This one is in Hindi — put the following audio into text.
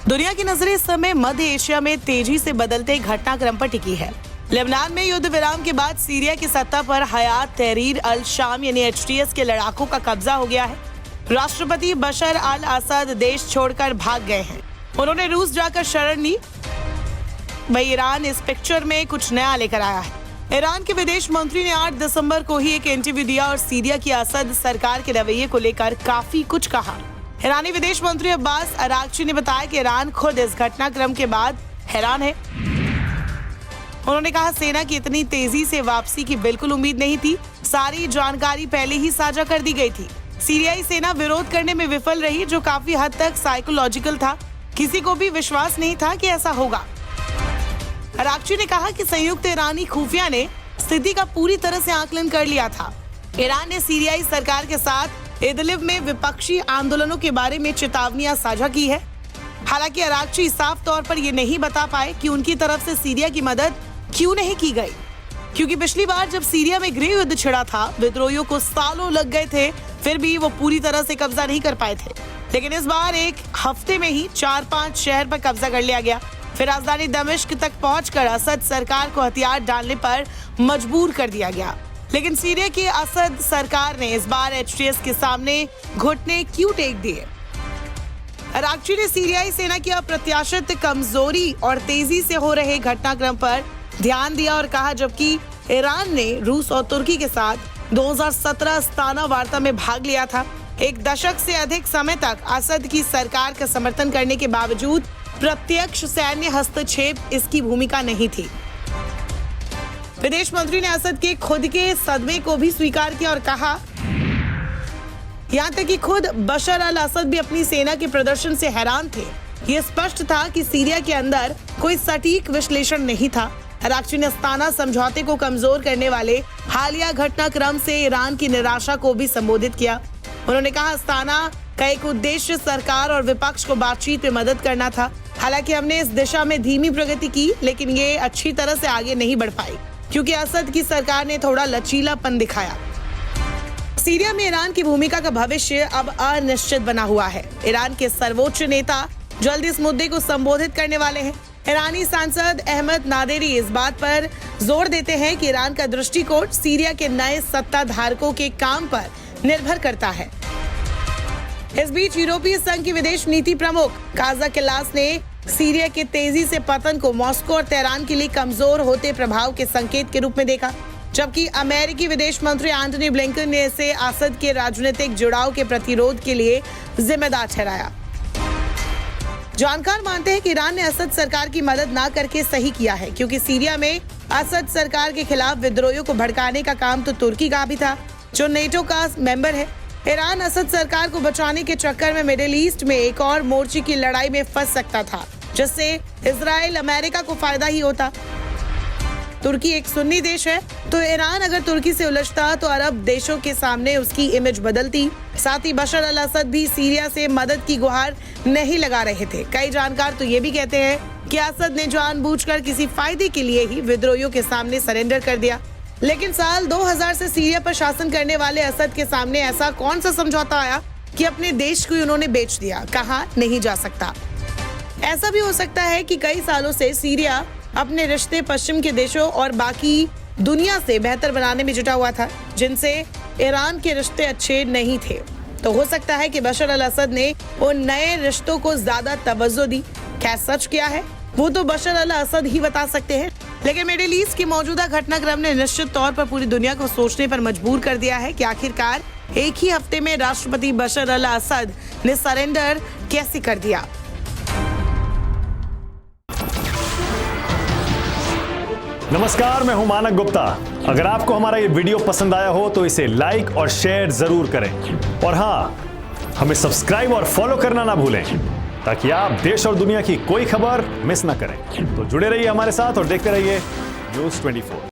दुनिया की नजरें इस समय मध्य एशिया में तेजी से बदलते घटनाक्रम पर टिकी है। लेबनान में युद्ध विराम के बाद सीरिया की सत्ता पर हयात तहरीर अल शाम यानी HTS के लड़ाकों का कब्जा हो गया है। राष्ट्रपति बशर अल असद देश छोड़कर भाग गए हैं। उन्होंने रूस जाकर शरण ली। वही ईरान इस पिक्चर में कुछ नया लेकर आया है। ईरान के विदेश मंत्री ने 8 दिसंबर को ही एक इंटरव्यू दिया और सीरिया की असद सरकार के रवैये को लेकर काफी कुछ कहा। ईरानी विदेश मंत्री अब्बास अरागची ने बताया कि ईरान खुद इस घटनाक्रम के बाद हैरान है। उन्होंने कहा, सेना की इतनी तेजी से वापसी की बिल्कुल उम्मीद नहीं थी। सारी जानकारी पहले ही साझा कर दी गई थी। सीरियाई सेना विरोध करने में विफल रही, जो काफी हद तक साइकोलॉजिकल था। किसी को भी विश्वास नहीं था कि ऐसा होगा। अरागची ने कहा कि संयुक्त ईरानी खुफिया ने स्थिति का पूरी तरह से आकलन कर लिया था। ईरान ने सीरियाई सरकार के साथ इदलिब में विपक्षी आंदोलनों के बारे में चेतावनियां साझा की है। हालांकि अरागची साफ तौर पर ये नहीं बता पाए कि उनकी तरफ से सीरिया की मदद क्यों नहीं की गई, क्योंकि पिछली बार जब सीरिया में गृह युद्ध छिड़ा था, विद्रोहियों को सालों लग गए थे, फिर भी वो पूरी तरह से कब्जा नहीं कर पाए थे। लेकिन इस बार एक हफ्ते में ही 4-5 शहर पर कब्जा कर लिया गया। फिर राजधानी दमिश्क तक पहुंचकर असद सरकार को हथियार डालने पर मजबूर कर दिया गया। लेकिन सीरिया की असद सरकार ने इस बार HTS के सामने घुटने क्यों टेक दिए? अरागची ने सीरियाई सेना की अप्रत्याशित कमजोरी और तेजी से हो रहे घटनाक्रम पर ध्यान दिया और कहा, जबकि ईरान ने रूस और तुर्की के साथ 2017 अस्ताना वार्ता में भाग लिया था। एक दशक से अधिक समय तक असद की सरकार का समर्थन करने के बावजूद प्रत्यक्ष सैन्य हस्तक्षेप इसकी भूमिका नहीं थी। विदेश मंत्री ने असद के खुद के सदमे को भी स्वीकार किया और कहा, यहाँ तक कि खुद बशर अल असद भी अपनी सेना के प्रदर्शन से हैरान थे। ये स्पष्ट था कि सीरिया के अंदर कोई सटीक विश्लेषण नहीं था। अरागची ने अस्ताना समझौते को कमजोर करने वाले हालिया घटनाक्रम से ईरान की निराशा को भी संबोधित किया। उन्होंने कहा, अस्ताना का एक उद्देश्य सरकार और विपक्ष को बातचीत में मदद करना था। हालांकि हमने इस दिशा में धीमी प्रगति की, लेकिन ये अच्छी तरह से आगे नहीं बढ़ पाई, क्योंकि असद की सरकार ने थोड़ा लचीलापन दिखाया। सीरिया में ईरान की भूमिका का भविष्य अब अनिश्चित बना हुआ है। ईरान के सर्वोच्च नेता जल्द इस मुद्दे को संबोधित करने वाले हैं। ईरानी सांसद अहमद नादेरी इस बात पर जोर देते हैं कि ईरान का दृष्टिकोण सीरिया के नए सत्ताधारकों के काम पर निर्भर करता है। इस बीच यूरोपीय संघ की विदेश नीति प्रमुख काजा किलास ने सीरिया के तेजी से पतन को मॉस्को और तेहरान के लिए कमजोर होते प्रभाव के संकेत के रूप में देखा, जबकि अमेरिकी विदेश मंत्री एंटनी ब्लिंकन ने इसे असद के राजनीतिक जुड़ाव के प्रतिरोध के लिए जिम्मेदार ठहराया। जानकार मानते हैं कि ईरान ने असद सरकार की मदद न करके सही किया है, क्योंकि सीरिया में असद सरकार के खिलाफ विद्रोहियों को भड़काने का काम तो तुर्की का भी था, जो नेटो का मेंबर है। ईरान असद सरकार को बचाने के चक्कर में मिडिल ईस्ट में एक और मोर्चे की लड़ाई में फंस सकता था, जिससे इजराइल अमेरिका को फायदा ही होता। तुर्की एक सुन्नी देश है, तो ईरान अगर तुर्की से उलझता तो अरब देशों के सामने उसकी इमेज बदलती। साथ ही बशर अल असद भी सीरिया से मदद की गुहार नहीं लगा रहे थे। कई जानकार तो ये भी कहते हैं कि असद ने जानबूझकर किसी फायदे के लिए ही विद्रोहियों के सामने सरेंडर कर दिया। लेकिन साल 2000 से सीरिया पर शासन करने वाले असद के सामने ऐसा कौन सा समझौता आया कि अपने देश को उन्होंने बेच दिया? कहा नहीं जा सकता। ऐसा भी हो सकता है कि कई सालों से सीरिया अपने रिश्ते पश्चिम के देशों और बाकी दुनिया से बेहतर बनाने में जुटा हुआ था, जिनसे ईरान के रिश्ते अच्छे नहीं थे। तो हो सकता है कि बशर अल असद ने उन नए रिश्तों को ज्यादा तवज्जो दी। क्या सच क्या है वो तो बशर अल असद ही बता सकते हैं। लेकिन मिडिल ईस्ट के मौजूदा घटनाक्रम ने निश्चित तौर पर पूरी दुनिया को सोचने पर मजबूर कर दिया है कि आखिरकार एक ही हफ्ते में राष्ट्रपति बशर अल असद ने सरेंडर कैसे कर दिया। नमस्कार, मैं हूं मानक गुप्ता। अगर आपको हमारा ये वीडियो पसंद आया हो तो इसे लाइक और शेयर जरूर करें, और हाँ, हमें सब्सक्राइब और फॉलो करना ना भूलें, ताकि आप देश और दुनिया की कोई खबर मिस ना करें। तो जुड़े रहिए हमारे साथ और देखते रहिए न्यूज़ 24।